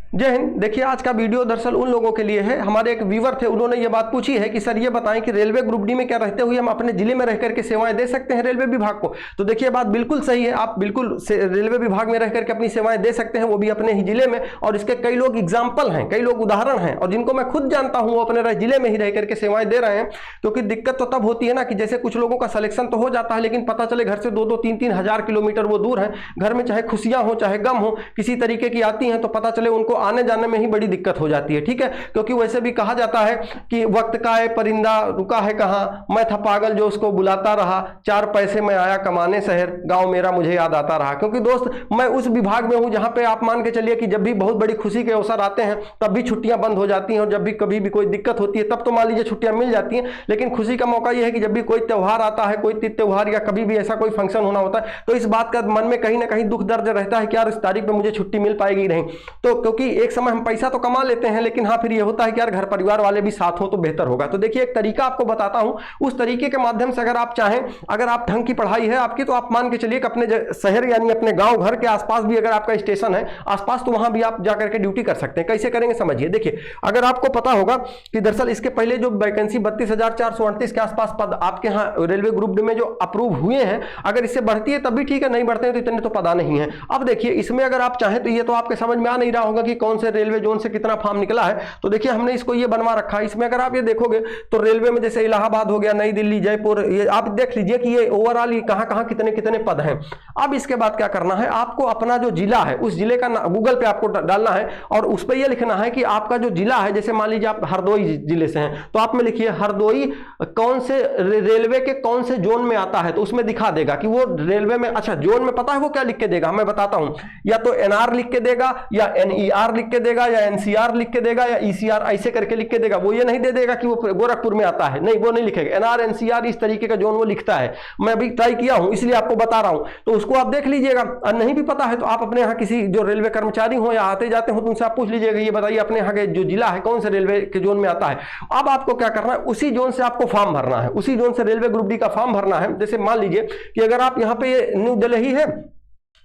जय हिंद। देखिए आज का वीडियो दरअसल उन लोगों के लिए है, हमारे एक व्यूवर थे, उन्होंने ये बात पूछी है कि सर ये बताएं कि रेलवे ग्रुप डी में क्या रहते हुए हम अपने जिले में रह करके सेवाएं दे सकते हैं रेलवे विभाग को। तो देखिए बात बिल्कुल सही है, आप बिल्कुल रेलवे विभाग में रह करके अपनी सेवाएं दे सकते हैं, वो भी अपने ही जिले में। और इसके कई लोग एग्जाम्पल हैं, कई लोग उदाहरण हैं, और जिनको मैं खुद जानता हूं वो अपने जिले में ही रह करके सेवाएं दे रहे हैं। क्योंकि दिक्कत तो तब होती है ना कि जैसे कुछ लोगों का सिलेक्शन तो हो जाता है, लेकिन पता चले घर से 2-3 हजार किलोमीटर वो दूर है, घर में चाहे खुशियां हो चाहे गम हो किसी तरीके की आती हैं, तो पता चले उनको आने जाने में ही बड़ी दिक्कत हो जाती है। ठीक है, क्योंकि वैसे भी कहा जाता है कि वक्त का है परिंदा रुका है कहाँ, मैं था पागल जो उसको बुलाता रहा, 4 पैसे में आया कमाने शहर, गांव मेरा मुझे याद आता रहा। क्योंकि दोस्त मैं उस विभाग में हूं जहां पे आप मान के चलिए कि जब भी बहुत बड़ी खुशी के अवसर आते हैं तब भी छुट्टियां बंद हो जाती हैं, और जब भी कभी भी कोई दिक्कत होती है तब तो मान लीजिए छुट्टियां मिल जाती हैं। लेकिन खुशी का मौका यह है कि जब भी कोई त्यौहार आता है, कोई तीज त्योहार या कभी भी ऐसा कोई फंक्शन होना होता है, तो इस बात का मन में कहीं ना कहीं दुख दर्द रहता है कि यार इस तारीख में मुझे छुट्टी मिल पाएगी नहीं। तो क्योंकि एक समय हम पैसा तो कमा लेते हैं, लेकिन हाँ फिर ये होता है कि यार घर परिवार वाले भी साथ हो तो बेहतर होगा। तो देखिए एक तरीका आपको बताता हूं, उस तरीके के माध्यम से अगर आप चाहें, अगर आप ढंग की पढ़ाई है आपकी, तो आप मान के चलिए कि अपने शहर यानी अपने गांव घर के आसपास भी अगर आपका स्टेशन है आसपास, तो वहां भी आप जाकर के ड्यूटी कर सकते हैं। कैसे करेंगे समझिए। देखिए अगर आपको पता होगा कि दरअसल इसके पहले जो वैकेंसी 32,438 के आसपास पद आपके यहाँ रेलवे ग्रुप डी में जो अप्रूव हुए हैं, अगर इससे बढ़ती है तब भी ठीक है, नहीं बढ़ते हैं तो इतने तो पद नहीं है। अब देखिए इसमें अगर आप चाहें तो ये तो आपके समझ में आ नहीं रहा होगा कि कौन से रेलवे जोन से कितना फॉर्म निकला है। तो देखिए हमने इसको ये बनवा रखा है। इसमें अगर आप ये देखोगे तो रेलवे में जैसे इलाहाबाद हो गया, नई दिल्ली, जयपुर, ये आप देख लीजिए कि ये ओवरऑल ये कहां कितने कितने पद हैं। अब इसके बाद क्या करना है, आपको अपना जो जिला है उस जिले का गूगल पे आपको डालना है, और उस पर यह लिखना है कि आपका जो जिला है, जैसे मान लीजिए आप हरदोई जिले से हैं तो आप में लिखिए हरदोई कौन से रेलवे के कौन से जोन में आता है, तो उसमें दिखा देगा कि वो रेलवे में। अच्छा जोन में पता है वो क्या लिख के देगा, मैं बताता हूं, या तो एनआर लिख के देगा, या एनईआर लिख के देगा, या एनसीआर लिख के देगा, या ईसीआर ऐसे करके लिख के देगा। वो ये नहीं दे देगा कि वो गोरखपुर में आता है, नहीं वो नहीं लिखेगा। एनआर एनसीआर इस तरीके का जोन वो लिखता है, मैं अभी ट्राई किया हूं इसलिए आपको बता रहा हूं, तो उसको आप देख लीजिएगा। और नहीं भी पता है तो आप अपने यहाँ किसी जो रेलवे कर्मचारी हो या आते जाते हो तो उनसे आप पूछ लीजिएगा, ये बताइए अपने यहाँ के जो जिला है कौन से रेलवे के जोन में आता है। अब आपको क्या करना है, उसी जोन से आपको फॉर्म भरना है, उसी जोन से रेलवे ग्रुप डी का फॉर्म भरना है। जैसे मान लीजिए कि अगर आप यहाँ पे न्यू दिल्ली है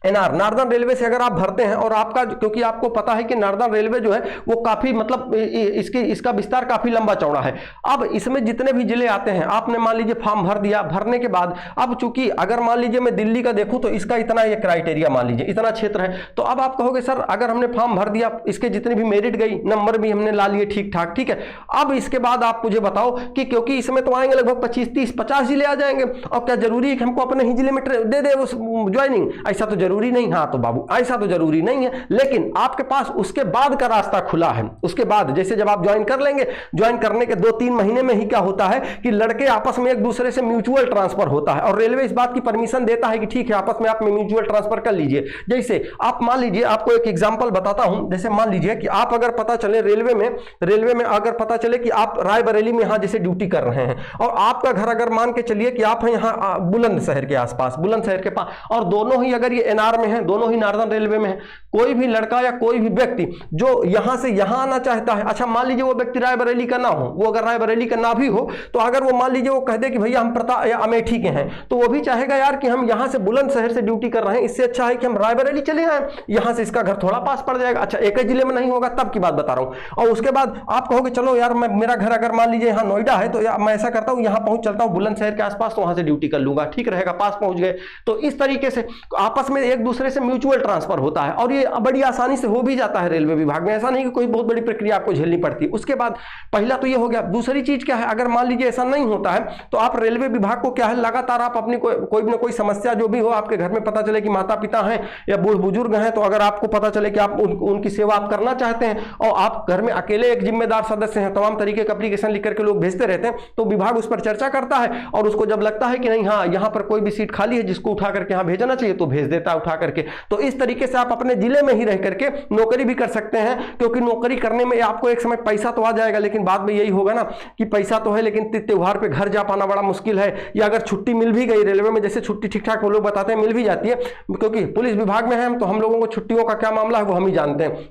एनआर नार्दर्न रेलवे से अगर आप भरते हैं, और आपका क्योंकि आपको पता है कि नार्दर्न रेलवे जो है वो काफी मतलब इसका विस्तार काफी लंबा चौड़ा है। अब इसमें जितने भी जिले आते हैं, आपने मान लीजिए फॉर्म भर दिया, भरने के बाद अब चूंकि अगर मान लीजिए मैं दिल्ली का देखूं तो इसका इतना ये क्राइटेरिया मान लीजिए इतना क्षेत्र है, तो अब आप कहोगे सर अगर हमने फॉर्म भर दिया, इसके जितने भी मेरिट गई, नंबर भी हमने ला लिए ठीक ठाक, ठीक है। अब इसके बाद आप मुझे बताओ कि क्योंकि इसमें तो आएंगे लगभग 25, 30, 50 जिले आ जाएंगे, और क्या जरूरी है कि हमको अपने ही जिले में दे दे वो ज्वाइनिंग? ऐसा तो जरूरी नहीं। हाँ तो बाबू ऐसा तो जरूरी नहीं है, लेकिन आपके पास उसके बाद का रास्ता खुला है। उसके बाद जैसे जब आप ज्वाइन कर लेंगे, ज्वाइन करने के 2-3 महीने में ही क्या होता है कि लड़के आपस में एक दूसरे से म्यूचुअल ट्रांसफर होता है, और रेलवे इस बात की परमिशन देता है कि ठीक है आपस में आप म्यूचुअल ट्रांसफर कर लीजिए। जैसे आप मान लीजिए, आपको एक एग्जांपल बताता हूं, जैसे मान लीजिए कि आप अगर पता चले रेलवे में अगर पता चले कि आप रायबरेली में यहां जैसे ड्यूटी कर रहे हैं, और आपका घर अगर मान के चलिए कि आप हैं यहां बुलंदशहर के आसपास, बुलंदशहर के पास, और दोनों ही अगर ये एनआर में है, दोनों ही नार्दर्न रेलवे में है, कोई भी लड़का या कोई भी व्यक्ति जो यहां से यहां आना चाहता है, अच्छा मान लीजिए वो व्यक्ति रायबरेली का ना हो, वो अगर रायबरेली का ना भी हो, तो अगर वो मान लीजिए वो कह दे कि भैया हम प्रताप या अमेठी के हैं, तो वो भी चाहेगा यार कि हम यहां से बुलंदशहर से ड्यूटी कर रहे हैं, इससे अच्छा है कि हम रायबरेली चले आए, यहां से इसका घर थोड़ा पास पड़ जाएगा। अच्छा एक ही जिले में नहीं होगा तब की बात बता रहा हूं। और उसके बाद आप कहोगे चलो यार मेरा घर अगर मान लीजिए यहाँ नोएडा है, तो मैं ऐसा करता हूं यहां पहुंच चलता हूं बुलंदशहर के आसपास, तो वहां से ड्यूटी कर लूंगा, ठीक रहेगा, पास पहुंच गए। तो इस तरीके से आपस में एक दूसरे से म्यूचुअल ट्रांसफर होता है, और ये बड़ी आसानी से हो भी जाता है रेलवे विभाग में, ऐसा नहीं कि कोई बहुत बड़ी प्रक्रिया आपको झेलनी पड़ती। उसके बाद पहला तो ये हो गया। दूसरी चीज क्या है, अगर मान लीजिए ऐसा नहीं होता है तो आप रेलवे विभाग को क्या है, लगातार आप अपनी कोई ना कोई समस्या जो भी हो, आपके घर में पता चले कि माता पिता हैं या बूढ़ बुजुर्ग हैं, तो अगर आपको पता चले कि आप उनकी सेवा आप करना चाहते हैं, और आप घर में अकेले एक जिम्मेदार सदस्य हैं, तमाम तरीके का एप्लीकेशन लिख करके लोग भेजते रहते हैं, तो विभाग उस पर चर्चा करता है, और उसको जब लगता है कि नहीं हाँ यहां पर कोई भी सीट खाली है जिसको उठा करके यहां भेजना चाहिए, तो भेज देता है उठा करके। तो इस तरीके से आप अपने जिले में ही रह करके नौकरी भी कर सकते हैं, क्योंकि नौकरी करने में आपको एक समय पैसा तो आ जाएगा, लेकिन बाद में यही होगा ना कि पैसा तो है लेकिन त्योहार पे घर जा पाना बड़ा मुश्किल है, या अगर छुट्टी मिल भी गई रेलवे में, जैसे छुट्टी ठीक ठाक वो लोग बताते हैं मिल भी जाती है, क्योंकि पुलिस विभाग में है हम, तो हम लोगों को छुट्टियों का क्या मामला है वो हम ही जानते हैं।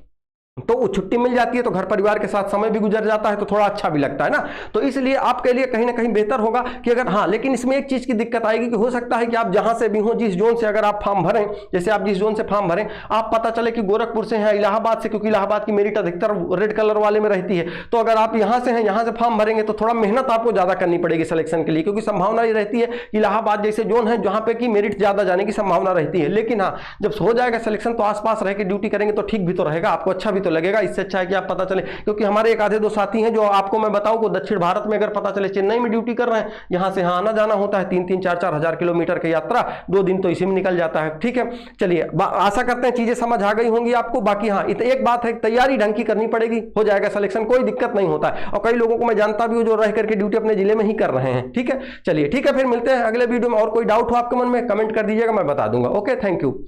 तो वो छुट्टी मिल जाती है, तो घर परिवार के साथ समय भी गुजर जाता है, तो थोड़ा अच्छा भी लगता है ना। तो इसलिए आपके लिए कहीं ना कहीं बेहतर होगा कि अगर, हाँ लेकिन इसमें एक चीज की दिक्कत आएगी कि हो सकता है कि आप जहां से भी हो, जिस जोन से अगर आप फॉर्म भरें, जैसे आप जिस जोन से फॉर्म भरें, आप पता चले कि गोरखपुर से हैं, इलाहाबाद से, क्योंकि इलाहाबाद की मेरिट अधिकतर रेड कलर वाले में रहती है, तो अगर आप यहां से हैं, यहां से फॉर्म भरेंगे तो थोड़ा मेहनत आपको ज्यादा करनी पड़ेगी सिलेक्शन के लिए, क्योंकि संभावना ये रहती है कि इलाहाबाद जैसे जोन है जहां पे कि मेरिट ज्यादा जाने की संभावना रहती है। लेकिन हाँ, जब हो जाएगा सिलेक्शन तो आसपास रह के ड्यूटी करेंगे तो ठीक भी तो रहेगा, आपको अच्छा भी तो लगेगा। इससे अच्छा है कि आप पता चले, क्योंकि हमारे एक आधे दो साथी हैं जो आपको मैं बताऊं को दक्षिण भारत में अगर पता चले चेन्नई में ड्यूटी कर रहे हैं, यहां से यहां आना जाना होता है 3-3, 4-4 हजार किलोमीटर की यात्रा, 2 दिन तो इसी में निकल जाता है। ठीक है, चलिए आशा करते हैं चीजें समझ आ गई होंगी आपको। बाकी हाँ, एक बात है, तैयारी ढंग की करनी पड़ेगी, हो जाएगा सिलेक्शन, कोई दिक्कत नहीं होता है। और कई लोगों को मैं जानता भी हूं जो रह करके ड्यूटी अपने जिले में ही कर रहे हैं। ठीक है, चलिए ठीक है, फिर मिलते हैं अगले वीडियो में। और कोई डाउट हो आपके मन में कमेंट कर दीजिएगा, मैं बता दूंगा। Okay, thank you.